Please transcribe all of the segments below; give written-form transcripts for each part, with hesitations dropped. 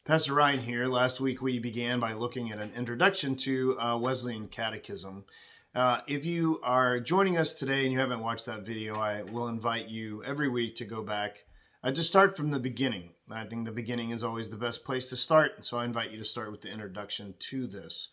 Pastor Ryan here. Last week we began by looking at an introduction to A Wesleyan Catechism. If you are joining us today and you haven't watched that video, I will invite you every week to go back to start from the beginning. I think the beginning is always the best place to start, so I invite you to start with the introduction to this.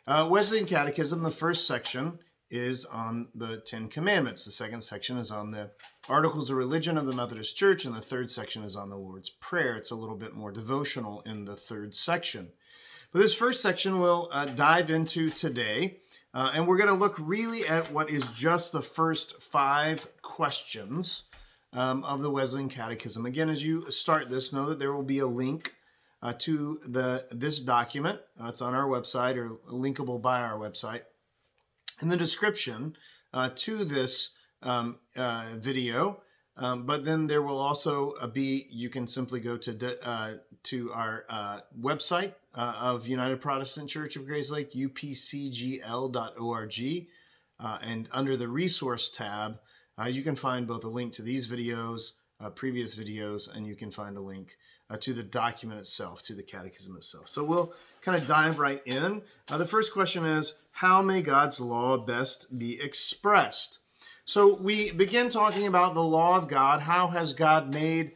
Wesleyan Catechism, the first section is on the Ten Commandments. The second section is on the Articles of Religion of the Methodist Church, and the third section is on the Lord's Prayer. It's a little bit more devotional in the third section. But this first section we'll dive into today, and we're going to look really at what is just the first 5 questions of the Wesleyan Catechism. Again, as you start this, know that there will be a link to this document. It's on our website or linkable by our website. In the description to this video, but then there will also be, you can simply go to our website of United Protestant Church of Grays Lake, upcgl.org, and under the resource tab, you can find both a link to these videos, previous videos, and you can find a link to the document itself, to the catechism itself. So we'll kind of dive right in. The first question is, how may God's law best be expressed? So we begin talking about the law of God. How has God made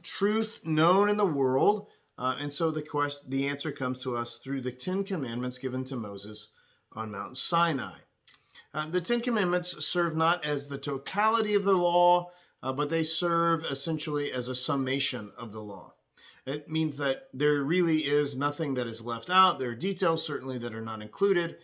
truth known in the world? And so the answer comes to us through the 10 Commandments given to Moses on Mount Sinai. The 10 Commandments serve not as the totality of the law, but they serve essentially as a summation of the law. It means that there really is nothing that is left out. There are details certainly that are not included,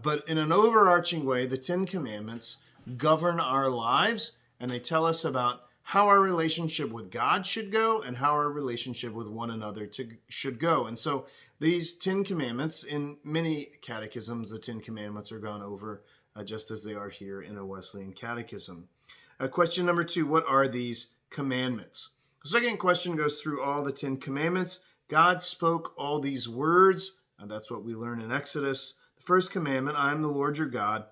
but in an overarching way, the 10 Commandments govern our lives, and they tell us about how our relationship with God should go and how our relationship with one another should go. And so these 10 Commandments, in many catechisms, the 10 Commandments are gone over just as they are here in a Wesleyan Catechism. Question number 2, what are these commandments? The second question goes through all the 10 Commandments. God spoke all these words, and that's what we learn in Exodus. The first commandment, I am the Lord your God,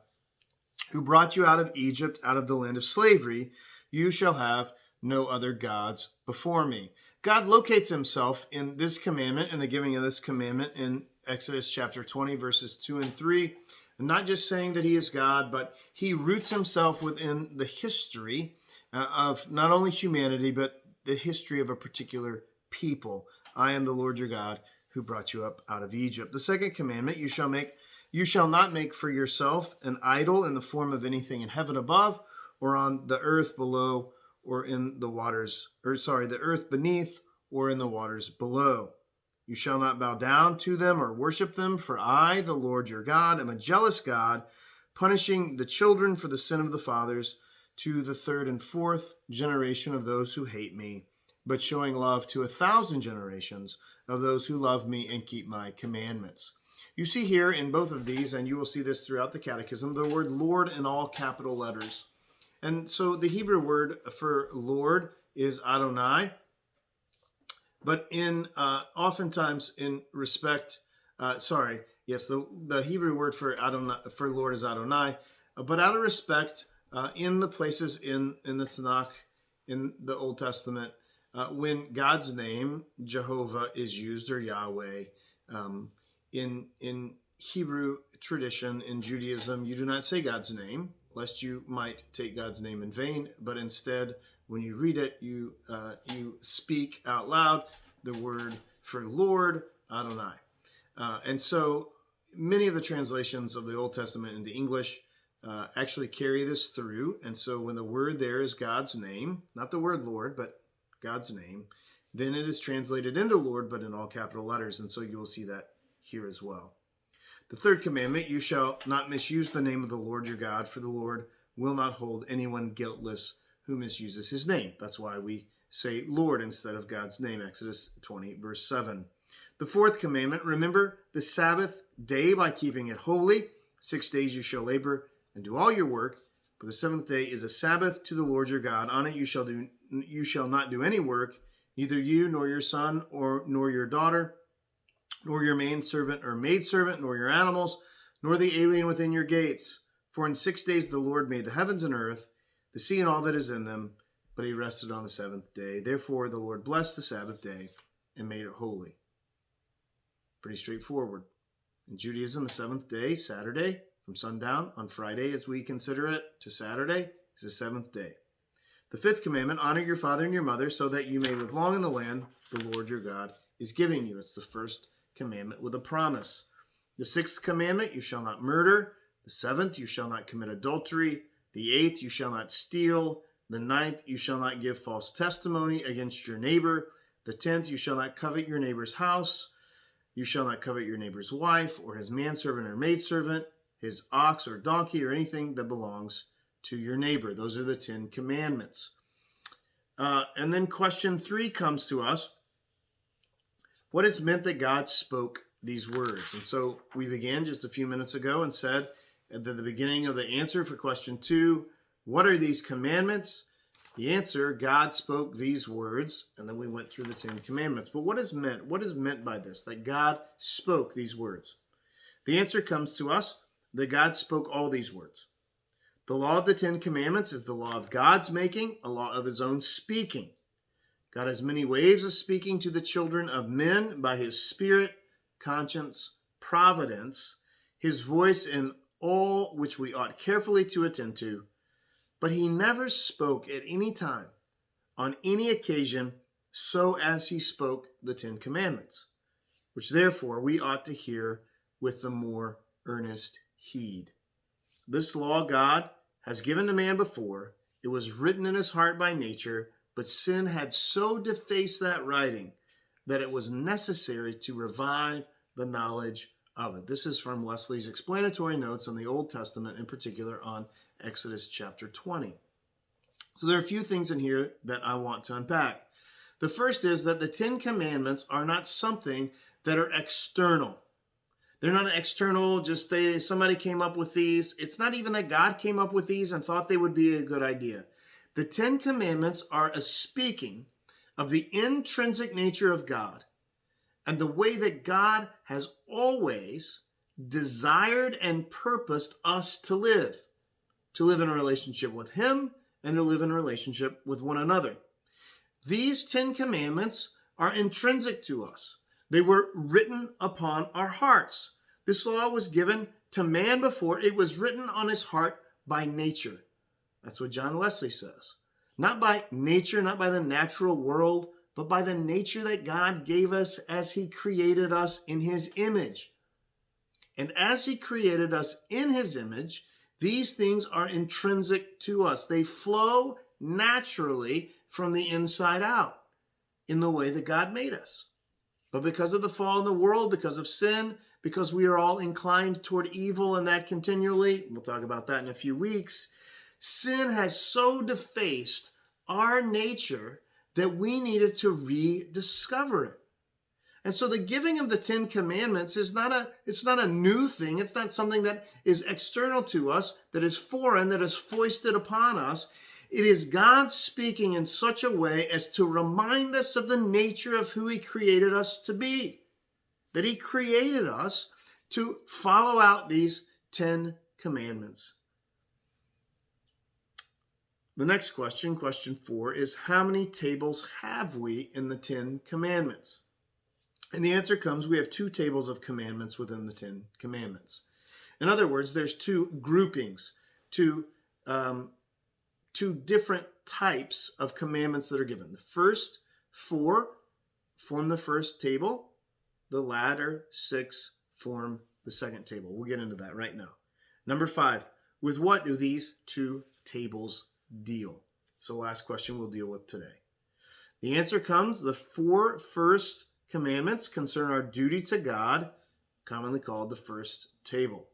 who brought you out of Egypt, out of the land of slavery. You shall have no other gods before me. God locates himself in this commandment, in the giving of this commandment in Exodus chapter 20, verses 2 and 3. And not just saying that he is God, but he roots himself within the history of not only humanity, but the history of a particular people. I am the Lord your God who brought you up out of Egypt. The second commandment, you shall not make for yourself an idol in the form of anything in heaven above, or on the earth below, or in the the earth beneath, or in the waters below. You shall not bow down to them or worship them, for I, the Lord your God, am a jealous God, punishing the children for the sin of the fathers to the 3rd and 4th generation of those who hate me, but showing love to 1,000 generations of those who love me and keep my commandments. You see here in both of these, and you will see this throughout the Catechism, the word Lord in all capital letters. And so the Hebrew word for Lord is Adonai, but oftentimes in respect, the Hebrew word for Adonai, for Lord is Adonai, but out of respect, in the places in the Tanakh, in the Old Testament, when God's name, Jehovah, is used, or Yahweh, in Hebrew tradition, in Judaism, you do not say God's name, lest you might take God's name in vain, but instead, when you read it, you speak out loud the word for Lord, Adonai. And so many of the translations of the Old Testament into English actually carry this through. And so when the word there is God's name, not the word Lord, but God's name, then it is translated into Lord, but in all capital letters. And so you will see that here as well. The third commandment, you shall not misuse the name of the Lord your God, for the Lord will not hold anyone guiltless who misuses his name. That's why we say Lord instead of God's name, Exodus 20, verse 7. The fourth commandment, remember the Sabbath day by keeping it holy. 6 days you shall labor and do all your work, but the 7th day is a Sabbath to the Lord your God. On it you shall not do any work, neither you nor your son nor your daughter, nor your manservant or maidservant, nor your animals, nor the alien within your gates. For in 6 days the Lord made the heavens and earth, the sea and all that is in them, but he rested on the 7th day. Therefore the Lord blessed the Sabbath day and made it holy. Pretty straightforward. In Judaism, the seventh day, Saturday, from sundown on Friday as we consider it to Saturday, is the seventh day. The fifth commandment, honor your father and your mother so that you may live long in the land the Lord your God is giving you. It's the first commandment with a promise. The sixth commandment, you shall not murder. The seventh, you shall not commit adultery. The eighth, you shall not steal. The ninth, you shall not give false testimony against your neighbor. The 10th, you shall not covet your neighbor's house. You shall not covet your neighbor's wife or his manservant or maidservant, his ox or donkey or anything that belongs to your neighbor. Those are the 10 commandments. And then question 3 comes to us. What is meant that God spoke these words? And so we began just a few minutes ago and said at the beginning of the answer for question 2, what are these commandments? The answer, God spoke these words, and then we went through the 10 commandments. But what is meant? What is meant by this, that God spoke these words? The answer comes to us that God spoke all these words. The law of the 10 commandments is the law of God's making, a law of his own speaking. God has many ways of speaking to the children of men by his spirit, conscience, providence, his voice in all which we ought carefully to attend to. But he never spoke at any time, on any occasion, so as he spoke the 10 commandments, which therefore we ought to hear with the more earnest heed. This law God has given to man before. It was written in his heart by nature, but sin had so defaced that writing that it was necessary to revive the knowledge of it. This is from Wesley's explanatory notes on the Old Testament, in particular on Exodus chapter 20. So there are a few things in here that I want to unpack. The first is that the 10 commandments are not something that are external. They're not external, just somebody came up with these. It's not even that God came up with these and thought they would be a good idea. The 10 commandments are a speaking of the intrinsic nature of God and the way that God has always desired and purposed us to live in a relationship with him and to live in a relationship with one another. These 10 commandments are intrinsic to us. They were written upon our hearts. This law was given to man before. It was written on his heart by nature. That's what John Wesley says. Not by nature, not by the natural world, but by the nature that God gave us as he created us in his image. And as he created us in his image, these things are intrinsic to us. They flow naturally from the inside out in the way that God made us. But because of the fall in the world, because of sin, because we are all inclined toward evil and that continually, we'll talk about that in a few weeks, sin has so defaced our nature that we needed to rediscover it. And so the giving of the 10 commandments is not a new thing. It's not something that is external to us, that is foreign, that is foisted upon us. It is God speaking in such a way as to remind us of the nature of who he created us to be. That he created us to follow out these 10 commandments. The next question, question 4, is how many tables have we in the 10 commandments? And the answer comes, we have 2 tables of commandments within the 10 commandments. In other words, there's 2 groupings, two different types of commandments that are given. The first 4 form the first table. The latter 6 form the second table. We'll get into that right now. Number 5, with what do these 2 tables deal? So last question we'll deal with today. The answer comes, the 4 first commandments concern our duty to God, commonly called the first table.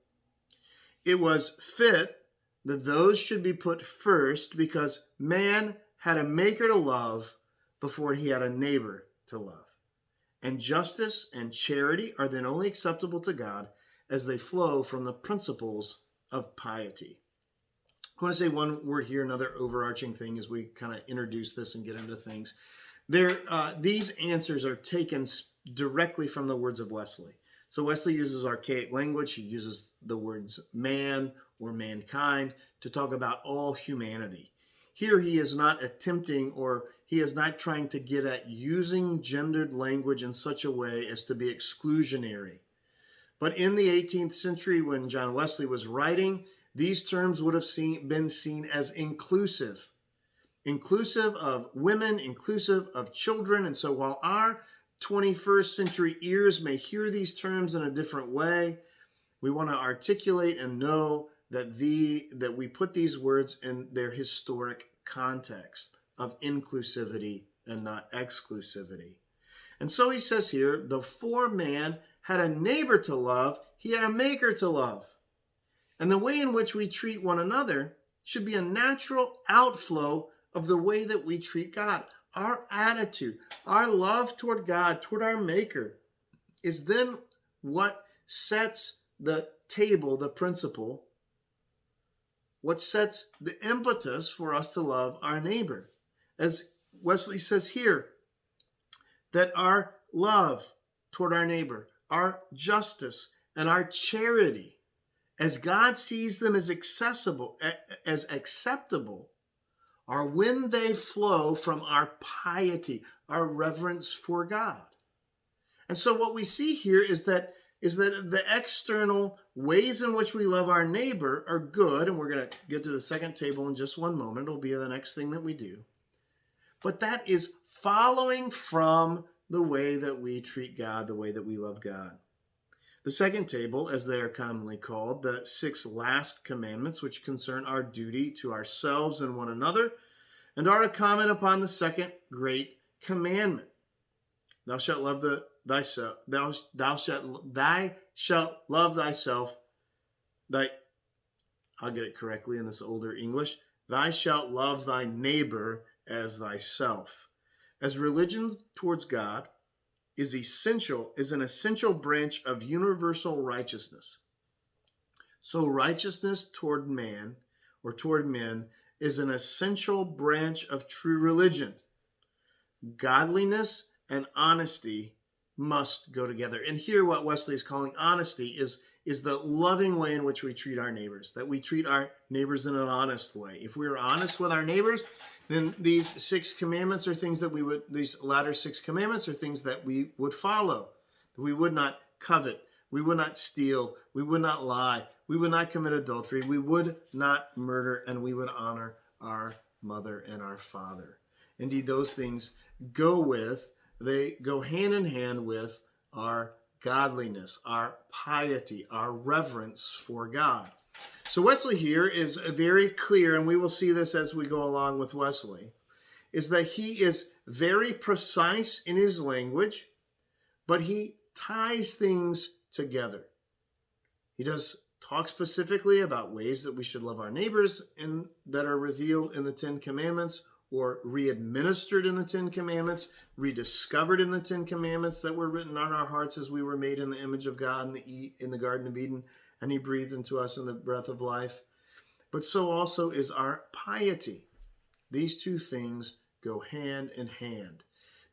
It was fit that those should be put first because man had a maker to love before he had a neighbor to love. And justice and charity are then only acceptable to God as they flow from the principles of piety. I want to say one word here, another overarching thing as we kind of introduce this and get into things. These answers are taken directly from the words of Wesley. So Wesley uses archaic language. He uses the words man or mankind to talk about all humanity. here he is not attempting, or he is not trying to get at using gendered language in such a way as to be exclusionary. But in the 18th century, when John Wesley was writing, these terms would have been seen as inclusive. Inclusive of women, inclusive of children. And so while our 21st century ears may hear these terms in a different way, we want to articulate and know that we put these words in their historic context of inclusivity and not exclusivity. And so he says here, before man had a neighbor to love, he had a maker to love. And the way in which we treat one another should be a natural outflow of the way that we treat God. Our attitude, our love toward God, toward our maker, is then what sets the table, the principle, what sets the impetus for us to love our neighbor. As Wesley says here, that our love toward our neighbor, our justice, and our charity, as God sees them as acceptable, are when they flow from our piety, our reverence for God. And so what we see here is that the external ways in which we love our neighbor are good, and we're going to get to the second table in just one moment. It'll be the next thing that we do. But that is following from the way that we treat God, the way that we love God. The second table, as they are commonly called, the 6 last commandments, which concern our duty to ourselves and one another, and are a comment upon the second great commandment. Thou shalt love thyself. Thou shalt love thyself. I'll get it correctly in this older English. Thou shalt love thy neighbor as thyself. As religion towards God is an essential branch of universal righteousness. So righteousness toward man or toward men is an essential branch of true religion. Godliness and honesty must go together. And here what Wesley is calling honesty is the loving way in which we treat our neighbors, that we treat our neighbors in an honest way. If we are honest with our neighbors, then these 6 commandments are things that these latter 6 commandments are things that we would follow. We would not covet, we would not steal, we would not lie, we would not commit adultery, we would not murder, and we would honor our mother and our father. Indeed, those things they go hand in hand with our godliness, our piety, our reverence for God. So Wesley here is very clear, and we will see this as we go along with Wesley, is that he is very precise in his language, but he ties things together. He does talk specifically about ways that we should love our neighbors that are revealed in the 10 Commandments, or re-administered in the 10 Commandments, rediscovered in the 10 Commandments that were written on our hearts as we were made in the image of God in the Garden of Eden, and he breathed into us in the breath of life. But so also is our piety. These two things go hand in hand.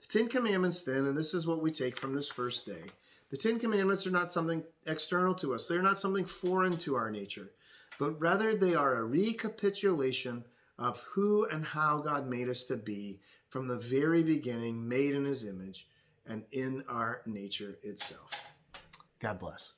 The 10 Commandments then, and this is what we take from this first day, the 10 Commandments are not something external to us. They're not something foreign to our nature, but rather they are a recapitulation of who and how God made us to be from the very beginning, made in his image and in our nature itself. God bless.